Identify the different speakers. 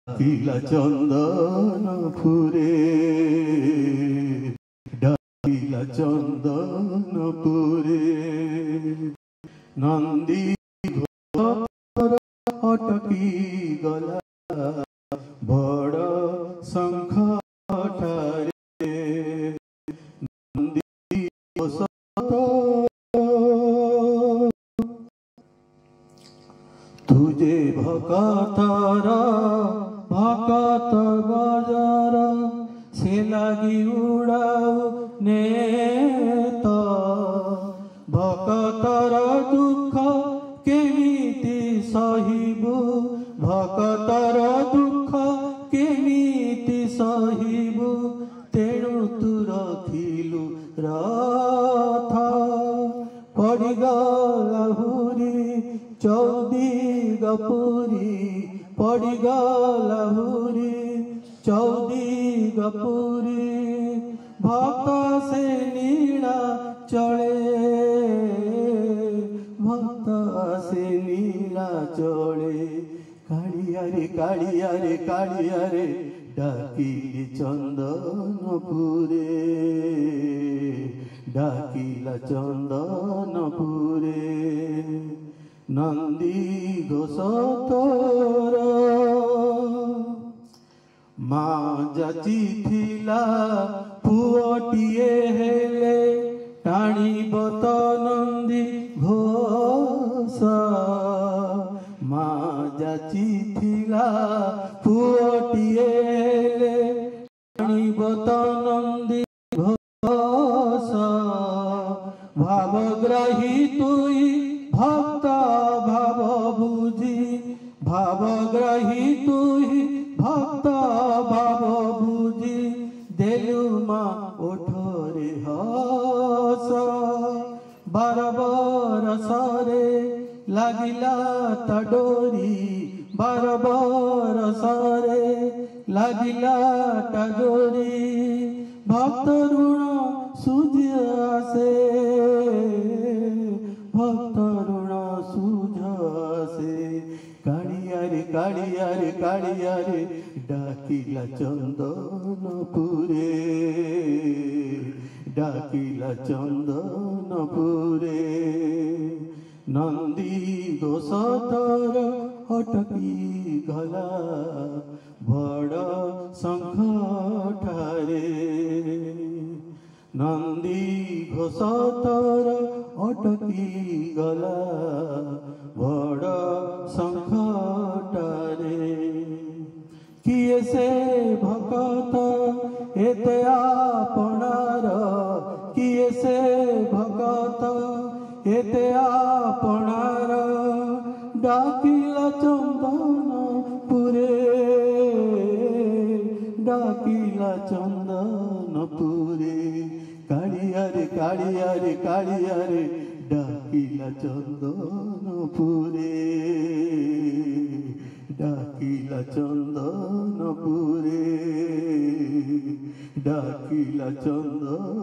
Speaker 1: ডাকিলা চন্দন ফুরে, ডাকিলা চন্দন ফুরে, নন্দী অটকি গলা বড় শঙ্খ ঠারে, নন্দী तुझे भकतर भकत बजार से लगी उड़ाऊ नेत, भकतर दुख केमिति सहिबु, भकतर दुख केमिति सहिबु, तेणु तू रखिलु रथ पड़गला हुरी चौदिगपुरी, पड़गला हुरी चौदिगपुरी, भक्त से नीला चले, भक्त से नीला चले, कालियारे कालियारे कालियारे डाकिले चंदनपुरे, डाकिला चंदनपुरे, नंदी घोषतर माँ जाचिथिला पुअटिए हेले, टाणिब त नंदी घोष, माँ जाचिथिला पुअटिए हेले, टाणिब त नंदी घोष, भावग्राही तुई भक्त भाव बुझी, भावग्राही तुही भक्त भाव बुझी, देलु माँ ओठरे हस, बार बरसरे लागिला ता डोरी, बार बरसरे लागिला ता डोरी, भक्त ऋण सुझि आसे, भक्त ऋण सुझ आसे, कालियारे कालियारे कालियारे डाकिला चंदनपुरे, डाकिला चंदनपुरे, नंदी घोषतर अटकी गला बड़ शंख ठारे, नंदी घोषतर अटकी गला बड़ शंख ठारे, किए से भकत एते आपणार, किए से भकत एते आपणार, डाकिला चंदनपुरे, डाकिला चंदनपुरे, कालियारे कालियारे कालियारे डाकिला चंदनपुरे, डाकिला चंदनपुरे, डाकिला चंदनपुरे।